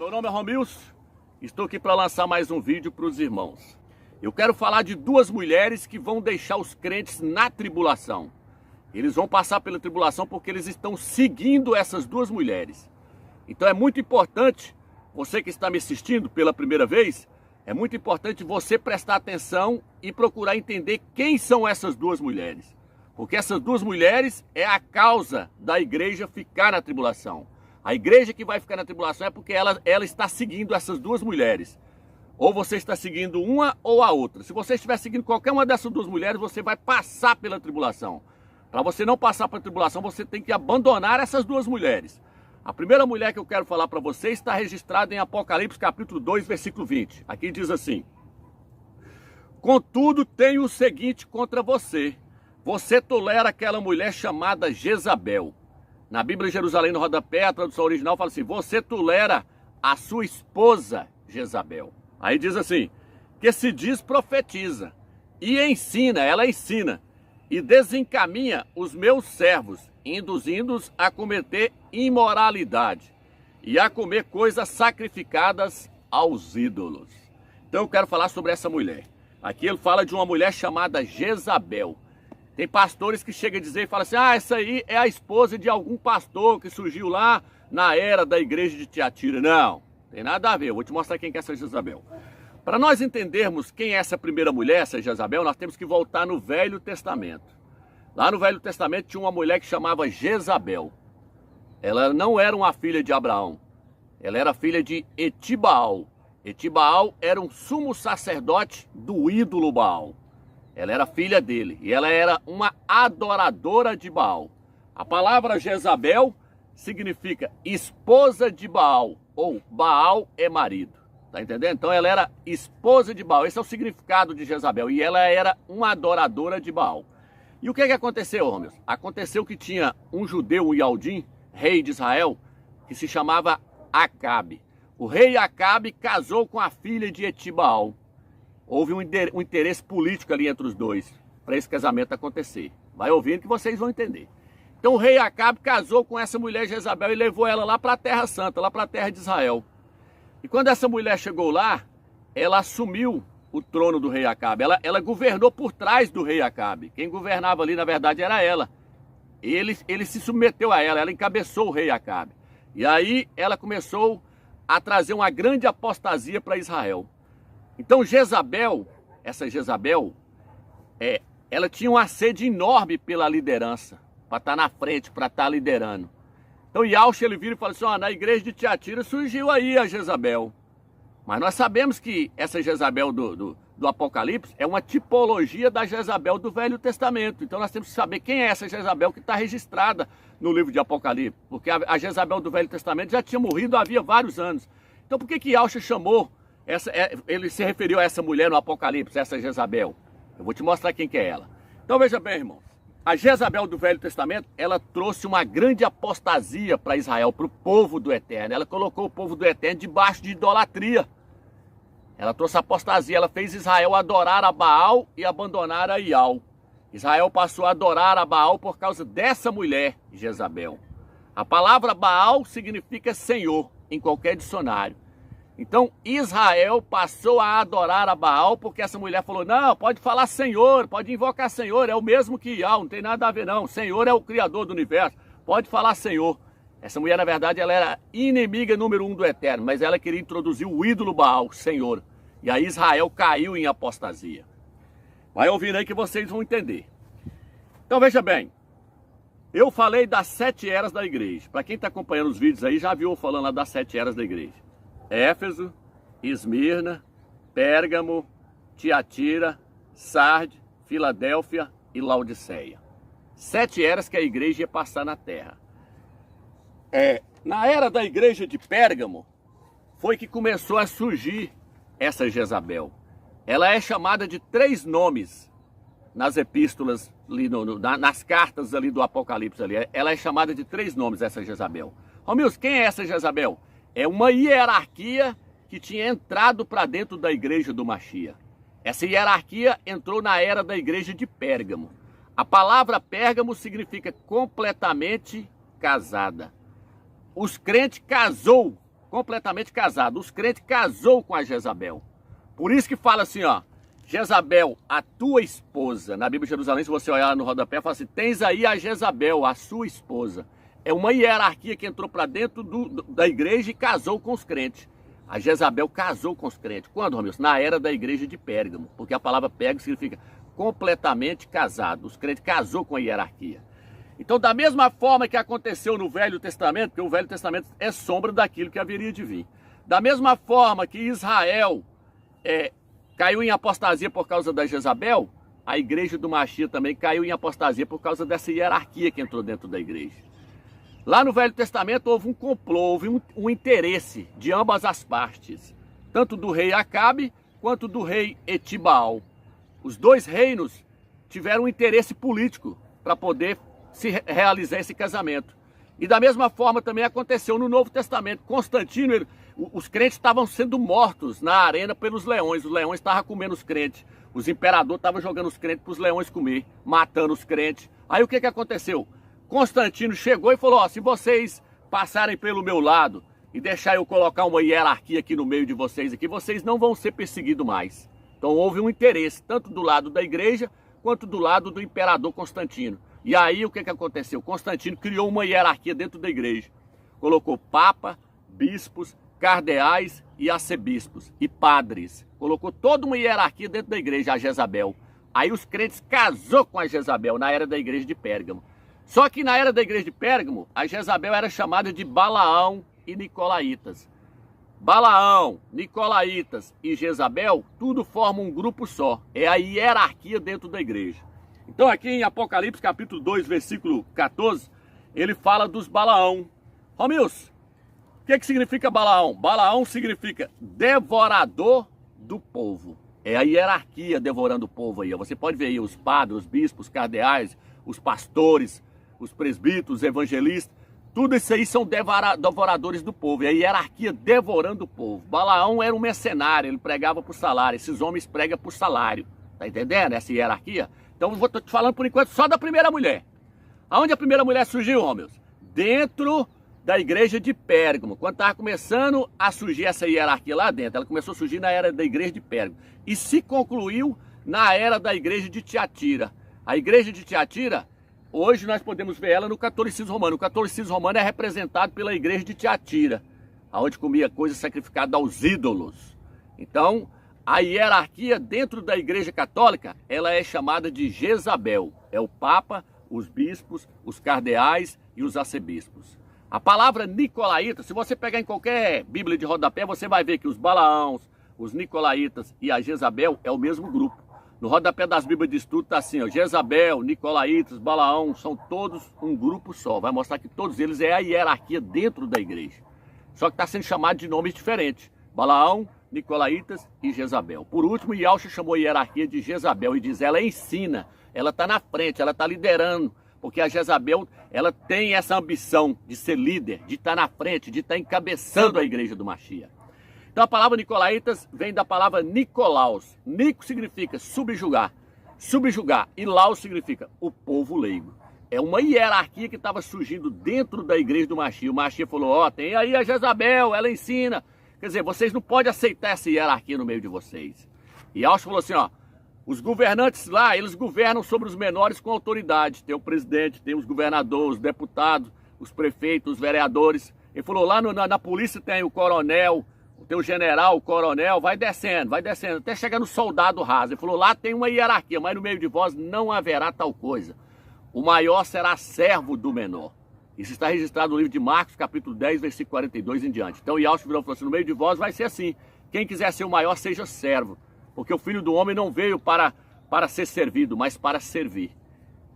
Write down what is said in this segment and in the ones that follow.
Meu nome é Romilson, estou aqui para lançar mais um vídeo para os irmãos. Eu quero falar de duas mulheres que vão deixar os crentes na tribulação. Eles vão passar pela tribulação porque eles estão seguindo essas duas mulheres. Então é muito importante, você que está me assistindo pela primeira vez, é muito importante você prestar atenção e procurar entender quem são essas duas mulheres. Porque essas duas mulheres é a causa da igreja ficar na tribulação. A igreja que vai ficar na tribulação é porque ela está seguindo essas duas mulheres. Ou você está seguindo uma ou a outra. Se você estiver seguindo qualquer uma dessas duas mulheres, você vai passar pela tribulação. Para você não passar pela tribulação, você tem que abandonar essas duas mulheres. A primeira mulher que eu quero falar para você está registrada em Apocalipse capítulo 2, versículo 20. Aqui diz assim: contudo, tenho o seguinte contra você. Você tolera aquela mulher chamada Jezabel. Na Bíblia Jerusalém no rodapé, a tradução original fala assim: você tolera a sua esposa Jezabel. Aí diz assim: que se diz profetiza e ensina, ela ensina, e desencaminha os meus servos, induzindo-os a cometer imoralidade e a comer coisas sacrificadas aos ídolos. Então eu quero falar sobre essa mulher. Aqui ele fala de uma mulher chamada Jezabel. Tem pastores que chegam a dizer e falam assim: ah, essa aí é a esposa de algum pastor que surgiu lá na era da igreja de Tiatira. Não, tem nada a ver. Eu vou te mostrar quem é essa Jezabel. Para nós entendermos quem é essa primeira mulher, essa Jezabel, nós temos que voltar no Velho Testamento. Lá no Velho Testamento tinha uma mulher que chamava Jezabel. Ela não era uma filha de Abraão. Ela era filha de Etibaal. Etibaal era um sumo sacerdote do ídolo Baal. Ela era filha dele e ela era uma adoradora de Baal. A palavra Jezabel significa esposa de Baal, ou Baal é marido. Tá entendendo? Então ela era esposa de Baal. Esse é o significado de Jezabel. E ela era uma adoradora de Baal. E o que aconteceu, Romilson? Aconteceu que tinha um judeu, um Yaldim, rei de Israel, que se chamava Acabe. O rei Acabe casou com a filha de Etibaal. Houve um interesse político ali entre os dois, para esse casamento acontecer. Vai ouvindo que vocês vão entender. Então o rei Acabe casou com essa mulher Jezabel e levou ela lá para a Terra Santa, lá para a terra de Israel. E quando essa mulher chegou lá, ela assumiu o trono do rei Acabe. Ela governou por trás do rei Acabe. Quem governava ali, na verdade, era ela. Ele se submeteu a ela encabeçou o rei Acabe. E aí ela começou a trazer uma grande apostasia para Israel. Então Jezabel, essa Jezabel, ela tinha uma sede enorme pela liderança, para estar na frente, para estar liderando. Então Yaush, ele vira e fala assim: ó, na igreja de Tiatira surgiu aí a Jezabel. Mas nós sabemos que essa Jezabel do Apocalipse é uma tipologia da Jezabel do Velho Testamento. Então nós temos que saber quem é essa Jezabel que está registrada no livro de Apocalipse. Porque a Jezabel do Velho Testamento já tinha morrido havia vários anos. Então por que Yaush chamou, ele se referiu a essa mulher no Apocalipse, essa Jezabel? Eu vou te mostrar quem que é ela. Então veja bem, irmão. A Jezabel do Velho Testamento, ela trouxe uma grande apostasia para Israel, para o povo do Eterno. Ela colocou o povo do Eterno debaixo de idolatria. Ela trouxe apostasia, ela fez Israel adorar a Baal e abandonar a Ial. Israel passou a adorar a Baal por causa dessa mulher, Jezabel. A palavra Baal significa Senhor, em qualquer dicionário. Então Israel passou a adorar a Baal porque essa mulher falou: não, pode falar Senhor, pode invocar Senhor, é o mesmo que Ial, não tem nada a ver não. Senhor é o Criador do universo, pode falar Senhor. Essa mulher, na verdade, ela era inimiga número 1 do Eterno, mas ela queria introduzir o ídolo Baal, Senhor. E aí Israel caiu em apostasia. Vai ouvindo aí que vocês vão entender. Então veja bem, eu falei das 7 eras da igreja. Para quem está acompanhando os vídeos aí, já viu eu falando lá das 7 eras da igreja. Éfeso, Esmirna, Pérgamo, Tiatira, Sardes, Filadélfia e Laodiceia. 7 eras que a igreja ia passar na terra. Na era da igreja de Pérgamo, foi que começou a surgir essa Jezabel. Ela é chamada de 3 nomes nas epístolas, ali nas cartas ali do Apocalipse. Ali. Ela é chamada de 3 nomes, essa Jezabel. Romilson, quem é essa Jezabel? É uma hierarquia que tinha entrado para dentro da igreja do Mashiach. Essa hierarquia entrou na era da igreja de Pérgamo. A palavra Pérgamo significa completamente casada. Os crentes casou completamente casado. Os crentes casou com a Jezabel. Por isso que fala assim, ó, Jezabel, a tua esposa. Na Bíblia de Jerusalém, se você olhar no rodapé, fala assim, tens aí a Jezabel, a sua esposa. É uma hierarquia que entrou para dentro da igreja e casou com os crentes. A Jezabel casou com os crentes. Quando, Romilson? Na era da igreja de Pérgamo. Porque a palavra Pérgamo significa completamente casado. Os crentes casou com a hierarquia. Então, da mesma forma que aconteceu no Velho Testamento, porque o Velho Testamento é sombra daquilo que haveria de vir. Da mesma forma que Israel caiu em apostasia por causa da Jezabel, a igreja do Mashiach também caiu em apostasia por causa dessa hierarquia que entrou dentro da igreja. Lá no Velho Testamento houve um complô, houve um interesse de ambas as partes, tanto do rei Acabe quanto do rei Etibaal. Os dois reinos tiveram um interesse político para poder se realizar esse casamento. E da mesma forma também aconteceu no Novo Testamento. Constantino, os crentes estavam sendo mortos na arena pelos leões. Os leões estavam comendo os crentes. Os imperadores estavam jogando os crentes para os leões comer, matando os crentes. Aí o que aconteceu? Constantino chegou e falou, ó, se vocês passarem pelo meu lado e deixar eu colocar uma hierarquia aqui no meio de vocês aqui, vocês não vão ser perseguidos mais. Então houve um interesse, tanto do lado da igreja, quanto do lado do imperador Constantino. E aí o que aconteceu? Constantino criou uma hierarquia dentro da igreja. Colocou papa, bispos, cardeais e arcebispos e padres. Colocou toda uma hierarquia dentro da igreja, a Jezabel. Aí os crentes casou com a Jezabel na era da igreja de Pérgamo. Só que na era da igreja de Pérgamo, a Jezabel era chamada de Balaão e Nicolaitas. Balaão, Nicolaitas e Jezabel, tudo formam um grupo só. É a hierarquia dentro da igreja. Então aqui em Apocalipse capítulo 2, versículo 14, ele fala dos Balaão. Romilson, o que significa Balaão? Balaão significa devorador do povo. É a hierarquia devorando o povo aí. Você pode ver aí os padres, os bispos, os cardeais, os pastores, os presbíteros, os evangelistas. Tudo isso aí são devoradores do povo. É a hierarquia devorando o povo. Balaão era um mercenário, ele pregava por salário. Esses homens pregam por salário. Tá entendendo essa hierarquia? Então eu vou te falando por enquanto só da primeira mulher. Aonde a primeira mulher surgiu, Romilson? Dentro da igreja de Pérgamo. Quando estava começando a surgir essa hierarquia lá dentro, ela começou a surgir na era da igreja de Pérgamo. E se concluiu na era da igreja de Tiatira. A igreja de Tiatira, hoje nós podemos ver ela no catolicismo romano. O catolicismo romano é representado pela igreja de Tiatira, onde comia coisa sacrificada aos ídolos. Então, a hierarquia dentro da igreja católica, ela é chamada de Jezabel. É o papa, os bispos, os cardeais e os arcebispos. A palavra Nicolaíta, se você pegar em qualquer bíblia de rodapé, você vai ver que os Balaãos, os Nicolaitas e a Jezabel é o mesmo grupo. No rodapé das Bíblias de Estudo está assim, ó, Jezabel, Nicolaitas, Balaão, são todos um grupo só. Vai mostrar que todos eles é a hierarquia dentro da igreja. Só que está sendo chamado de nomes diferentes. Balaão, Nicolaitas e Jezabel. Por último, Yahshua chamou a hierarquia de Jezabel e diz, ela ensina, ela está na frente, ela está liderando. Porque a Jezabel, ela tem essa ambição de ser líder, de estar na frente, de estar encabeçando a igreja do Mashiach. Então a palavra Nicolaitas vem da palavra Nicolaus. Nico significa subjugar, subjugar, e Laus significa o povo leigo. É uma hierarquia que estava surgindo dentro da igreja do Mashiach. O Mashiach falou, ó, tem aí a Jezabel, ela ensina. Quer dizer, vocês não podem aceitar essa hierarquia no meio de vocês. E Yahshua falou assim, ó, os governantes lá, eles governam sobre os menores com autoridade. Tem o presidente, tem os governadores, os deputados, os prefeitos, os vereadores. Ele falou, lá na polícia tem o coronel, tem o general, o coronel, vai descendo, até chegar no soldado raso. Ele falou, lá tem uma hierarquia, mas no meio de vós não haverá tal coisa. O maior será servo do menor. Isso está registrado no livro de Marcos, capítulo 10, versículo 42 em diante. Então Yahshua falou assim, no meio de vós vai ser assim. Quem quiser ser o maior, seja servo. Porque o Filho do Homem não veio para ser servido, mas para servir.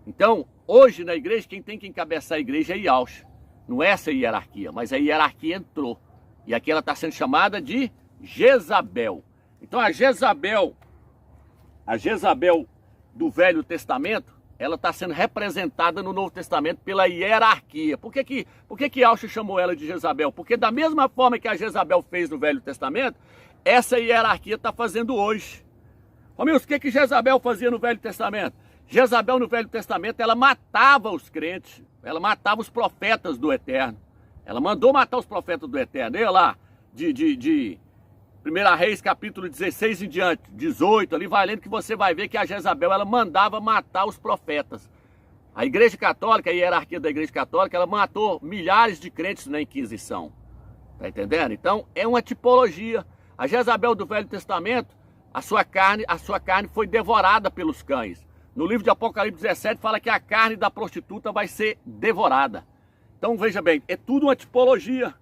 Então, hoje na igreja, quem tem que encabeçar a igreja é Yahshua. Não é essa hierarquia, mas a hierarquia entrou. E aqui ela está sendo chamada de Jezabel. Então a Jezabel do Velho Testamento, ela está sendo representada no Novo Testamento pela hierarquia. Por que Yahshua chamou ela de Jezabel? Porque da mesma forma que a Jezabel fez no Velho Testamento, essa hierarquia está fazendo hoje. Romilson, o que Jezabel fazia no Velho Testamento? Jezabel no Velho Testamento, ela matava os crentes, ela matava os profetas do Eterno. Ela mandou matar os profetas do Eterno. Olha lá, de 1 Reis, capítulo 16 em diante, 18, ali vai lendo que você vai ver que a Jezabel, ela mandava matar os profetas. A Igreja Católica, a hierarquia da Igreja Católica, ela matou milhares de crentes na Inquisição. Tá entendendo? Então, é uma tipologia. A Jezabel do Velho Testamento, a sua carne foi devorada pelos cães. No livro de Apocalipse 17 fala que a carne da prostituta vai ser devorada. Então, veja bem, é tudo uma tipologia.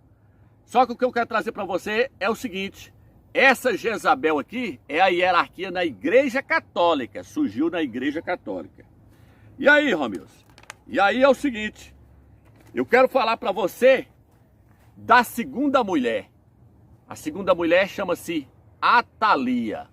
Só que o que eu quero trazer para você é o seguinte: essa Jezabel aqui é a hierarquia na Igreja Católica, surgiu na Igreja Católica. E aí, Romilson? E aí é o seguinte, eu quero falar para você da segunda mulher. A segunda mulher chama-se Atalia.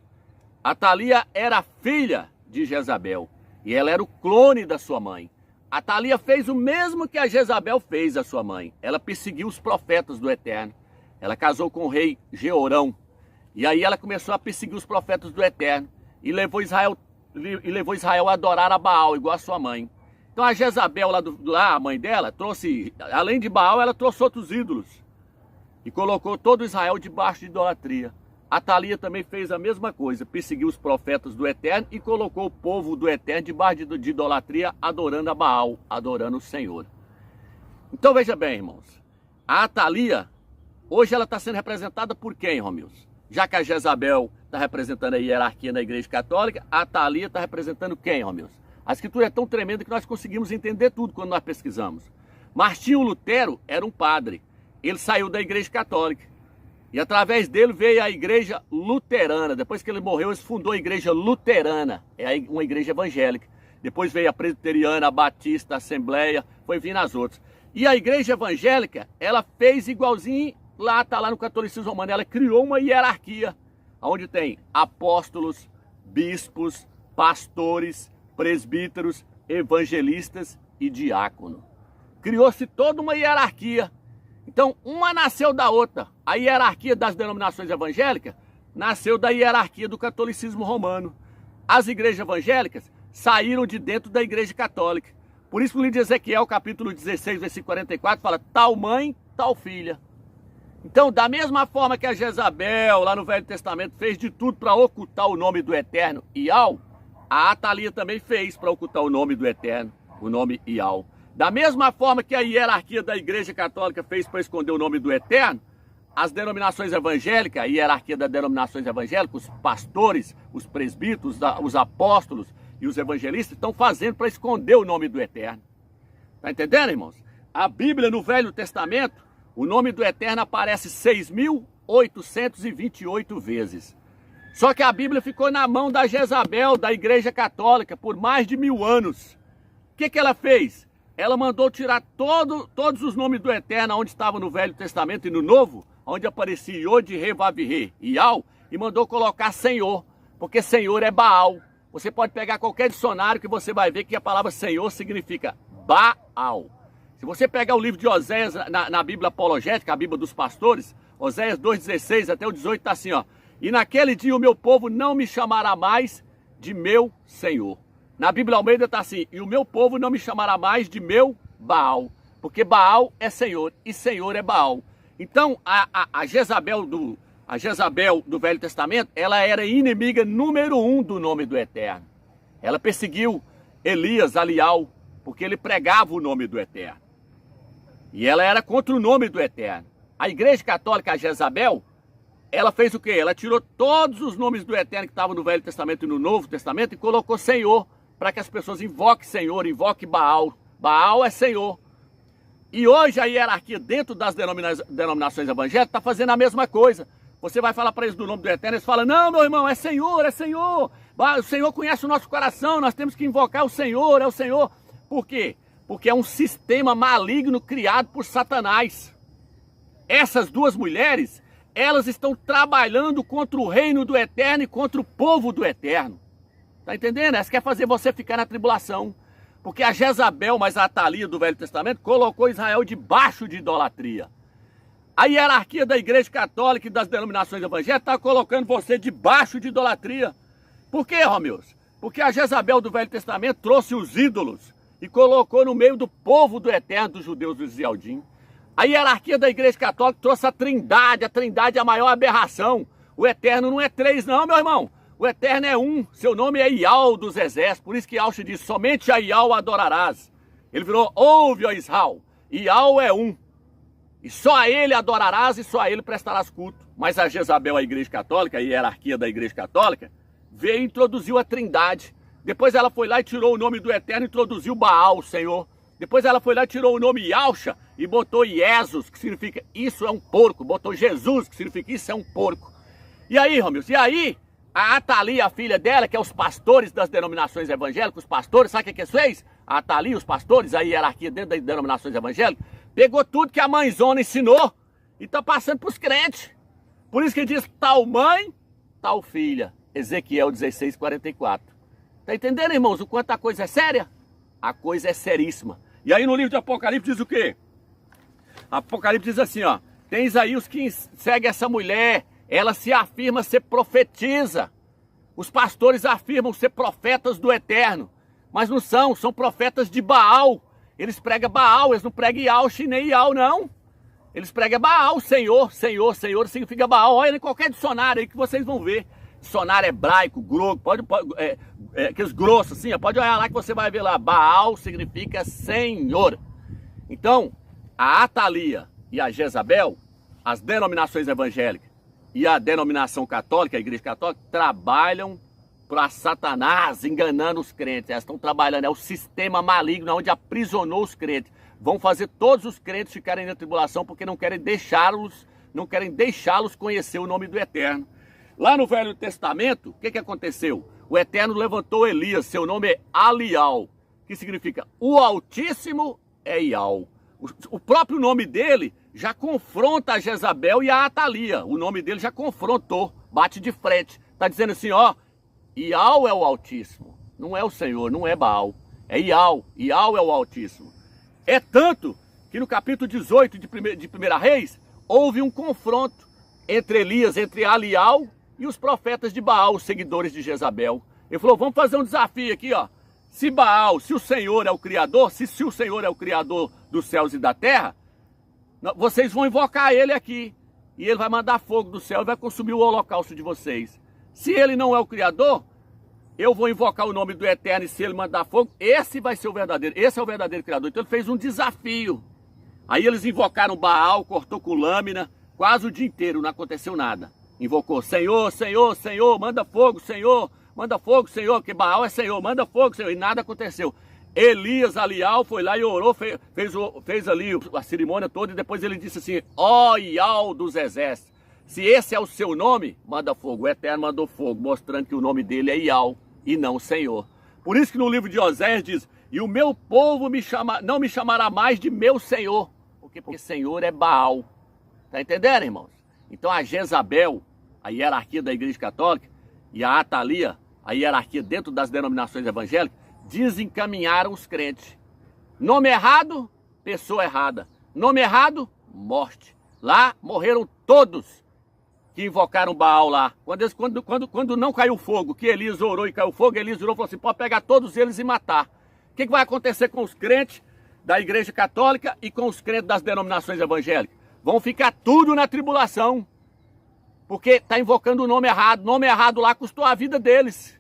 Atalia era filha de Jezabel e ela era o clone da sua mãe. Atalia fez o mesmo que a Jezabel fez a sua mãe. Ela perseguiu os profetas do Eterno. Ela casou com o rei Jeorão. E aí ela começou a perseguir os profetas do Eterno e levou Israel a adorar a Baal, igual a sua mãe. Então a Jezabel, lá a mãe dela, trouxe, além de Baal, ela trouxe outros ídolos. E colocou todo Israel debaixo de idolatria. Atalia também fez a mesma coisa, perseguiu os profetas do Eterno e colocou o povo do Eterno debaixo de idolatria, adorando a Baal, adorando o Senhor. Então veja bem, irmãos, a Atalia, hoje ela está sendo representada por quem, Romilson? Já que a Jezabel está representando a hierarquia na Igreja Católica, a Atalia está representando quem, Romilson? A escritura é tão tremenda que nós conseguimos entender tudo quando nós pesquisamos. Martinho Lutero era um padre, ele saiu da Igreja Católica. E através dele veio a Igreja Luterana. Depois que ele morreu, ele fundou a Igreja Luterana, é uma igreja evangélica. Depois veio a Presbiteriana, a Batista, a Assembleia, foi vindo as outras. E a Igreja Evangélica, ela fez igualzinho, está lá no catolicismo romano, ela criou uma hierarquia, onde tem apóstolos, bispos, pastores, presbíteros, evangelistas e diácono. Criou-se toda uma hierarquia. Então, uma nasceu da outra. A hierarquia das denominações evangélicas nasceu da hierarquia do catolicismo romano. As igrejas evangélicas saíram de dentro da Igreja Católica. Por isso, no livro de Ezequiel, capítulo 16, versículo 44, fala: tal mãe, tal filha. Então, da mesma forma que a Jezabel, lá no Velho Testamento, fez de tudo para ocultar o nome do Eterno, Ial, a Atalia também fez para ocultar o nome do Eterno, o nome Ial. Da mesma forma que a hierarquia da Igreja Católica fez para esconder o nome do Eterno, as denominações evangélicas, a hierarquia das denominações evangélicas, os pastores, os presbíteros, os apóstolos e os evangelistas estão fazendo para esconder o nome do Eterno. Está entendendo, irmãos? A Bíblia, no Velho Testamento, o nome do Eterno aparece 6.828 vezes. Só que a Bíblia ficou na mão da Jezabel, da Igreja Católica, por mais de 1000 anos. O que ela fez? Ela mandou tirar todos os nomes do Eterno, onde estava no Velho Testamento e no Novo, onde aparecia Iod, Re, Vav, Re, Ial, e mandou colocar Senhor, porque Senhor é Baal. Você pode pegar qualquer dicionário que você vai ver que a palavra Senhor significa Baal. Se você pegar o livro de Oséias na Bíblia apologética, a Bíblia dos pastores, Oséias 2,16 até o 18 está assim, ó: e naquele dia o meu povo não me chamará mais de meu Senhor. Na Bíblia Almeida está assim: e o meu povo não me chamará mais de meu Baal, porque Baal é Senhor e Senhor é Baal. Então a Jezabel do Velho Testamento, ela era inimiga número 1 do nome do Eterno. Ela perseguiu Elias, Alial, porque ele pregava o nome do Eterno. E ela era contra o nome do Eterno. A Igreja Católica, a Jezabel, ela fez o quê? Ela tirou todos os nomes do Eterno que estavam no Velho Testamento e no Novo Testamento e colocou Senhor, para que as pessoas invoquem Senhor, invoquem Baal. Baal é Senhor. E hoje a hierarquia dentro das denominações evangélicas está fazendo a mesma coisa. Você vai falar para eles do nome do Eterno, eles falam: não, meu irmão, é Senhor, é Senhor. O Senhor conhece o nosso coração, nós temos que invocar o Senhor, é o Senhor. Por quê? Porque é um sistema maligno criado por Satanás. Essas duas mulheres, elas estão trabalhando contra o reino do Eterno e contra o povo do Eterno. Está entendendo? Elas querem fazer você ficar na tribulação. Porque a Jezabel, mais a Atalia do Velho Testamento, colocou Israel debaixo de idolatria. A hierarquia da Igreja Católica e das denominações evangélicas está colocando você debaixo de idolatria. Por quê, Romilson? Porque a Jezabel do Velho Testamento trouxe os ídolos e colocou no meio do povo do Eterno, dos judeus do Israeldim. A hierarquia da Igreja Católica trouxe a Trindade é a maior aberração. O Eterno não é três não, meu irmão. O Eterno é um, seu nome é Ial dos Exércitos, por isso que Yahshua diz, somente a Ial adorarás. Ele virou, ouve, ó Israel, Ial é um, e só a ele adorarás e só a ele prestarás culto. Mas a Jezabel, a Igreja Católica, a hierarquia da Igreja Católica, veio e introduziu a Trindade. Depois ela foi lá e tirou o nome do Eterno e introduziu Baal, o Senhor. Depois ela foi lá e tirou o nome Yahshua e botou Jesus, que significa isso é um porco. Botou Jesus, que significa isso é um porco. E aí, Romilson, e aí a Atalia, a filha dela, que é os pastores das denominações evangélicas, os pastores, sabe o que fez? A Atalia, os pastores, a hierarquia dentro das denominações evangélicas, pegou tudo que a mãezona ensinou e tá passando para os crentes. Por isso que diz, tal mãe, tal filha. Ezequiel 16:44. Tá entendendo, irmãos, o quanto a coisa é séria? A coisa é seríssima. E aí no livro de Apocalipse diz o quê? Apocalipse diz assim, ó, tens aí os que seguem essa mulher, ela se afirma ser profetisa. Os pastores afirmam ser profetas do Eterno, mas não são, são profetas de Baal. Eles pregam Baal, eles não pregam Yahshua nem Ial, não. Eles pregam Baal, Senhor, Senhor, Senhor, significa Baal. Olha em qualquer dicionário aí que vocês vão ver. Dicionário hebraico, grego, aqueles grossos assim, pode olhar lá que você vai ver lá. Baal significa Senhor. Então, a Atalia e a Jezabel, as denominações evangélicas e a denominação católica, a Igreja Católica, trabalham para Satanás, enganando os crentes. Elas estão trabalhando, é o sistema maligno onde aprisionou os crentes. Vão fazer todos os crentes ficarem na tribulação porque não querem deixá-los conhecer o nome do Eterno. Lá no Velho Testamento, o que aconteceu? O Eterno levantou Elias, seu nome é Alial, que significa o Altíssimo é Ial. O próprio nome dele já confronta a Jezabel e a Atalia. O nome dele já confrontou, bate de frente. Está dizendo assim, ó, Ial é o Altíssimo, não é o Senhor, não é Baal. É Ial, Ial é o Altíssimo. É tanto que no capítulo 18 de 1 Reis, houve um confronto entre Elias, entre Alial e os profetas de Baal, os seguidores de Jezabel. Ele falou, vamos fazer um desafio aqui, ó. Se Baal, se o Senhor é o Criador, se o Senhor é o Criador dos céus e da terra, vocês vão invocar ele aqui. E ele vai mandar fogo do céu e vai consumir o holocausto de vocês. Se ele não é o Criador, eu vou invocar o nome do Eterno e se ele mandar fogo, esse vai ser o verdadeiro, esse é o verdadeiro Criador. Então ele fez um desafio. Aí eles invocaram Baal, cortou com lâmina, quase o dia inteiro, não aconteceu nada. Invocou, Senhor, Senhor, Senhor, manda fogo, Senhor, que Baal é Senhor, manda fogo, Senhor, e nada aconteceu. Elias, Alial, foi lá e orou, fez ali a cerimônia toda, e depois ele disse assim, ó Ial dos Exércitos, se esse é o seu nome, manda fogo. O Eterno mandou fogo, mostrando que o nome dele é Ial e não Senhor. Por isso que no livro de Oséias diz, e o meu povo não me chamará mais de meu Senhor, porque Senhor é Baal. Tá entendendo, irmãos? Então a Jezabel, a hierarquia da Igreja Católica, e a Atalia, a hierarquia dentro das denominações evangélicas, desencaminharam os crentes. Nome errado, pessoa errada. Nome errado, morte. Lá morreram todos que invocaram Baal lá. Quando não caiu fogo, que Elias orou e caiu fogo, Elias orou e falou assim, pode pegar todos eles e matar. O que vai acontecer com os crentes da Igreja Católica e com os crentes das denominações evangélicas? Vão ficar tudo na tribulação. Porque está invocando o nome errado. O nome errado lá custou a vida deles.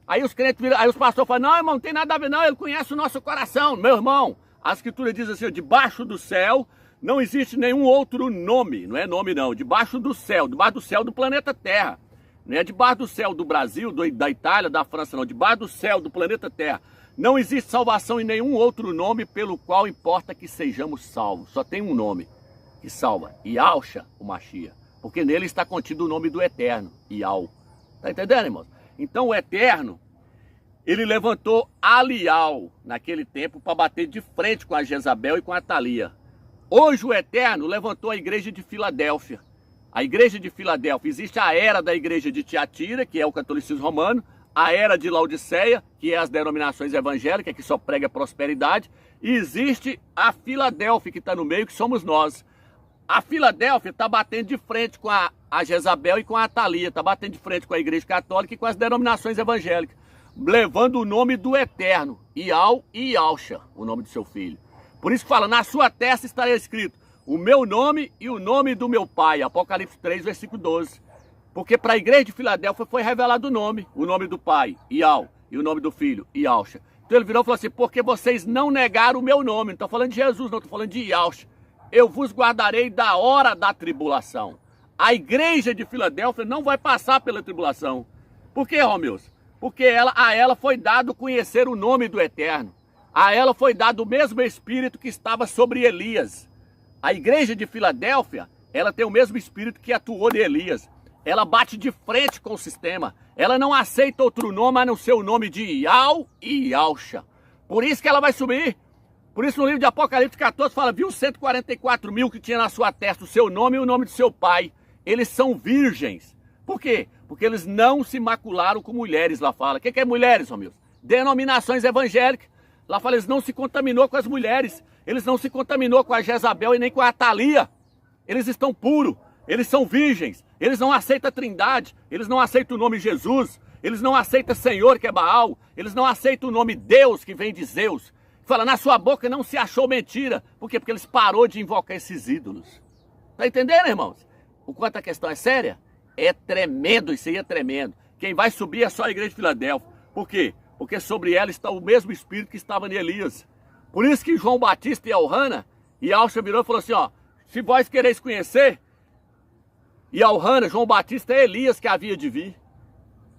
Aí os crentes viram, aí os pastores falam, não, irmão, não tem nada a ver não, ele conhece o nosso coração. Meu irmão, a Escritura diz assim, debaixo do céu não existe nenhum outro nome, não é nome não, debaixo do céu do planeta Terra. Não é debaixo do céu do Brasil, da Itália, da França não, debaixo do céu do planeta Terra. Não existe salvação em nenhum outro nome pelo qual importa que sejamos salvos. Só tem um nome que salva, Yahshua, o Mashiach. Porque nele está contido o nome do Eterno, Ial. Tá entendendo, irmãos? Então o Eterno, ele levantou Alial naquele tempo para bater de frente com a Jezabel e com a Atalia. Hoje o Eterno levantou a igreja de Filadélfia. A igreja de Filadélfia, existe a era da igreja de Tiatira, que é o catolicismo romano, a era de Laodiceia, que é as denominações evangélicas, que só prega prosperidade, e existe a Filadélfia, que está no meio, que somos nós. A Filadélfia está batendo de frente com a Jezabel e com a Atalia, está batendo de frente com a Igreja Católica e com as denominações evangélicas, levando o nome do Eterno, Ial e Yahshua, o nome do seu filho. Por isso que fala, na sua testa estará escrito, o meu nome e o nome do meu Pai. Apocalipse 3, versículo 12. Porque para a igreja de Filadélfia foi revelado o nome do Pai, Ial, e o nome do Filho, Ialcha. Então ele virou e falou assim, porque vocês não negaram o meu nome. Não estou falando de Jesus, não, estou falando de Ialcha. Eu vos guardarei da hora da tribulação. A igreja de Filadélfia não vai passar pela tribulação. Por quê, Romeus? Porque a ela foi dado conhecer o nome do Eterno. A ela foi dado o mesmo Espírito que estava sobre Elias. A igreja de Filadélfia, ela tem o mesmo Espírito que atuou em Elias. Ela bate de frente com o sistema. Ela não aceita outro nome a não ser o nome de Ial e Ialcha. Por isso que ela vai subir. Por isso no livro de Apocalipse 14 fala, viu 144 mil que tinha na sua testa o seu nome e o nome de seu pai. Eles são virgens. Por quê? Porque eles não se macularam com mulheres, lá fala. O que é mulheres, Romilson? Denominações evangélicas. Lá fala, eles não se contaminou com as mulheres. Eles não se contaminou com a Jezabel e nem com a Atalia. Eles estão puros. Eles são virgens. Eles não aceitam a trindade. Eles não aceitam o nome Jesus. Eles não aceitam Senhor, que é Baal. Eles não aceitam o nome Deus, que vem de Zeus. Fala, na sua boca não se achou mentira. Por quê? Porque eles parou de invocar esses ídolos. Tá entendendo, irmãos? O quanto a questão é séria? É tremendo, isso aí é tremendo. Quem vai subir é só a igreja de Filadélfia. Por quê? Porque sobre ela está o mesmo Espírito que estava em Elias. Por isso que João Batista e Elrana, e Ialcha virou e falou assim, ó, se vós quereis conhecer, e Elrana, João Batista é Elias que havia de vir.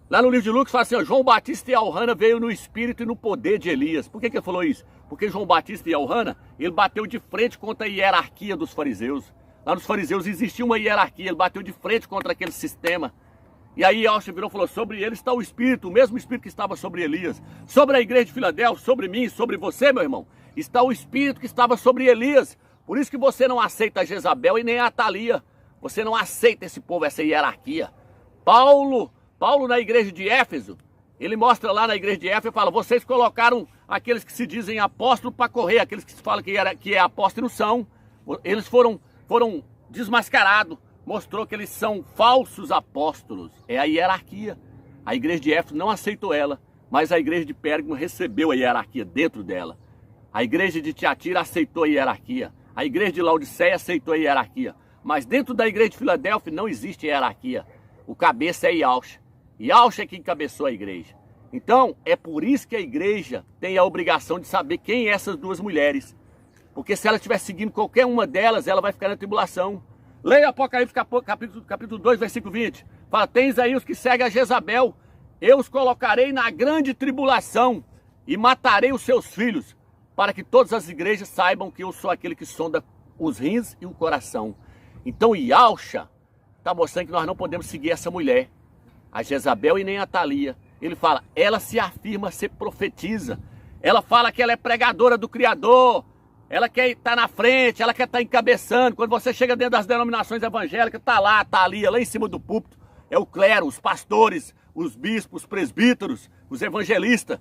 Lá no livro de Lucas fala assim, ó, João Batista e Elrana veio no espírito e no poder de Elias. Por que ele falou isso? Porque João Batista e Elrana, ele bateu de frente contra a hierarquia dos fariseus. Lá nos fariseus existia uma hierarquia, ele bateu de frente contra aquele sistema. E aí Ialcha virou e falou, sobre ele está o Espírito, o mesmo Espírito que estava sobre Elias. Sobre a igreja de Filadélfia, sobre mim, sobre você, meu irmão, está o Espírito que estava sobre Elias. Por isso que você não aceita a Jezabel e nem a Atalia. Você não aceita esse povo, essa hierarquia. Paulo na igreja de Éfeso, ele mostra lá na igreja de Éfeso e fala, vocês colocaram aqueles que se dizem apóstolos para correr, aqueles que se falam que é apóstolo não são. Eles foram desmascarados. Mostrou que eles são falsos apóstolos. É a hierarquia. A igreja de Éfeso não aceitou ela, mas a igreja de Pérgamo recebeu a hierarquia dentro dela. A igreja de Tiatira aceitou a hierarquia. A igreja de Laodiceia aceitou a hierarquia. Mas dentro da igreja de Filadélfia não existe hierarquia. O cabeça é Ialcha. Ialcha é quem encabeçou a igreja. Então, é por isso que a igreja tem a obrigação de saber quem é essas duas mulheres. Porque se ela estiver seguindo qualquer uma delas, ela vai ficar na tribulação. Leia Apocalipse capítulo 2, versículo 20. Fala, tens aí os que seguem a Jezabel. Eu os colocarei na grande tribulação e matarei os seus filhos, para que todas as igrejas saibam que eu sou aquele que sonda os rins e o coração. Então Ialcha está mostrando que nós não podemos seguir essa mulher, a Jezabel e nem a Atalia. Ele fala, ela se afirma ser profetisa. Ela fala que ela é pregadora do Criador. Ela quer estar na frente, ela quer estar encabeçando. Quando você chega dentro das denominações evangélicas, está lá, Atalia, lá em cima do púlpito. É o clero, os pastores, os bispos, os presbíteros, os evangelistas.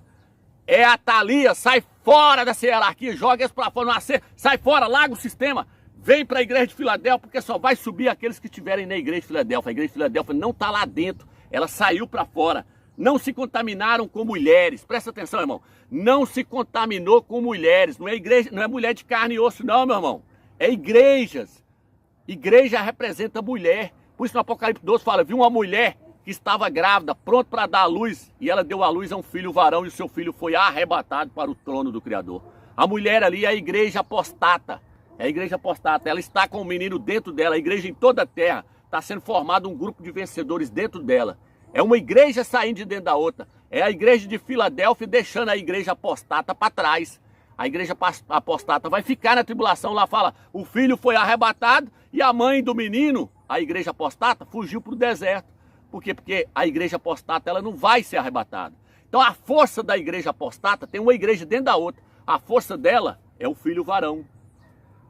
É a Atalia, sai fora dessa hierarquia, joga eles para fora, sai fora, larga o sistema. Vem para a igreja de Filadélfia, porque só vai subir aqueles que estiverem na igreja de Filadélfia. A igreja de Filadélfia não está lá dentro, ela saiu para fora. Não se contaminaram com mulheres. Presta atenção, irmão. Não se contaminou com mulheres. Não é igreja, não é mulher de carne e osso, não, meu irmão. É igrejas. Igreja representa mulher. Por isso no Apocalipse 12 fala, viu uma mulher que estava grávida, pronta para dar à luz, e ela deu à luz a um filho varão, e o seu filho foi arrebatado para o trono do Criador. A mulher ali é a igreja apostata. É a igreja apostata. Ela está com o menino dentro dela. A igreja em toda a terra está sendo formado um grupo de vencedores dentro dela. É uma igreja saindo de dentro da outra. É a igreja de Filadélfia deixando a igreja apostata para trás. A igreja apostata vai ficar na tribulação. Lá fala, o filho foi arrebatado e a mãe do menino, a igreja apostata, fugiu para o deserto. Por quê? Porque a igreja apostata ela não vai ser arrebatada. Então a força da igreja apostata tem uma igreja dentro da outra. A força dela é o filho varão.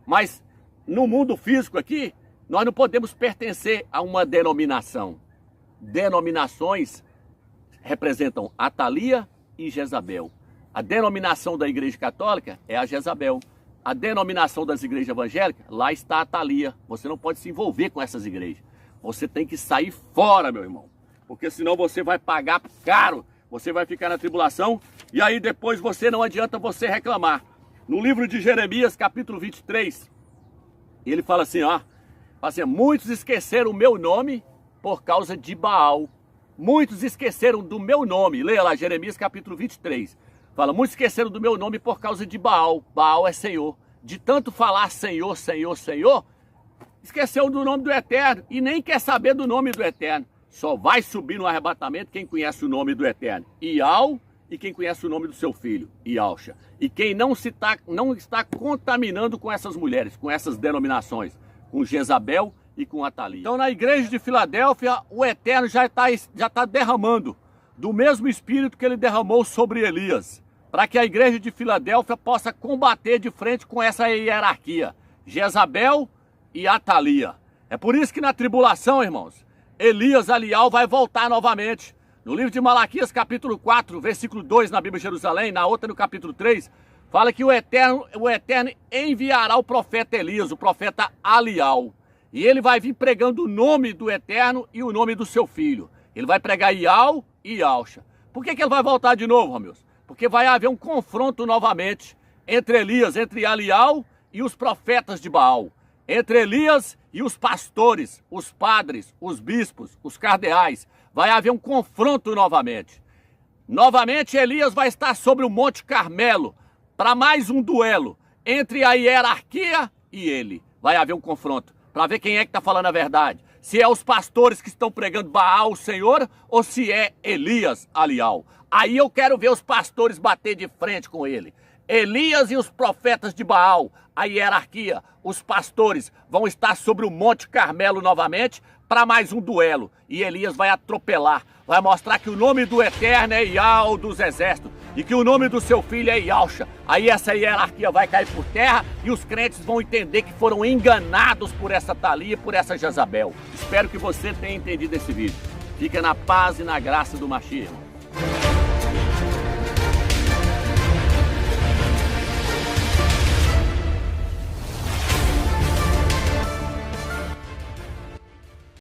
Mas no mundo físico aqui, nós não podemos pertencer a uma denominação. Denominações representam Atalia e Jezabel. A denominação da igreja católica é a Jezabel. A denominação das igrejas evangélicas, lá está a Atalia. Você não pode se envolver com essas igrejas. Você tem que sair fora, meu irmão. Porque senão você vai pagar caro. Você vai ficar na tribulação e aí depois não adianta você reclamar. No livro de Jeremias, capítulo 23, E ele fala assim, ó. Fala assim, muitos esqueceram o meu nome por causa de Baal. Muitos esqueceram do meu nome. Leia lá, Jeremias capítulo 23. Fala, muitos esqueceram do meu nome por causa de Baal. Baal é Senhor. De tanto falar Senhor, Senhor, Senhor, esqueceu do nome do Eterno e nem quer saber do nome do Eterno. Só vai subir no arrebatamento quem conhece o nome do Eterno. Ial, e quem conhece o nome do seu filho, Ialcha. E quem não está contaminando com essas mulheres, com essas denominações, com Jezabel e com Atalia. Então na igreja de Filadélfia, o Eterno já está derramando do mesmo espírito que ele derramou sobre Elias, para que a igreja de Filadélfia possa combater de frente com essa hierarquia, Jezabel e Atalia. É por isso que na tribulação, irmãos, Elias Alial vai voltar novamente. No livro de Malaquias, capítulo 4, versículo 2, na Bíblia de Jerusalém, na outra no capítulo 3, fala que o Eterno enviará o profeta Elias, o profeta Alial. E ele vai vir pregando o nome do Eterno e o nome do seu filho. Ele vai pregar Ial e Ialcha. Por que ele vai voltar de novo, Romilson? Porque vai haver um confronto novamente entre Elias, entre Alial e os profetas de Baal. Entre Elias e os pastores, os padres, os bispos, os cardeais. Vai haver um confronto novamente. Novamente Elias vai estar sobre o Monte Carmelo para mais um duelo entre a hierarquia e ele. Vai haver um confronto para ver quem é que está falando a verdade. Se é os pastores que estão pregando Baal, o Senhor, ou se é Elias, Alial. Aí eu quero ver os pastores bater de frente com ele. Elias e os profetas de Baal, a hierarquia, os pastores, vão estar sobre o Monte Carmelo novamente para mais um duelo. E Elias vai atropelar, vai mostrar que o nome do Eterno é Ial dos exércitos e que o nome do seu filho é Ialcha. Aí essa hierarquia vai cair por terra e os crentes vão entender que foram enganados por essa Atalia e por essa Jezabel. Espero que você tenha entendido esse vídeo. Fica na paz e na graça do Mashiach, irmão.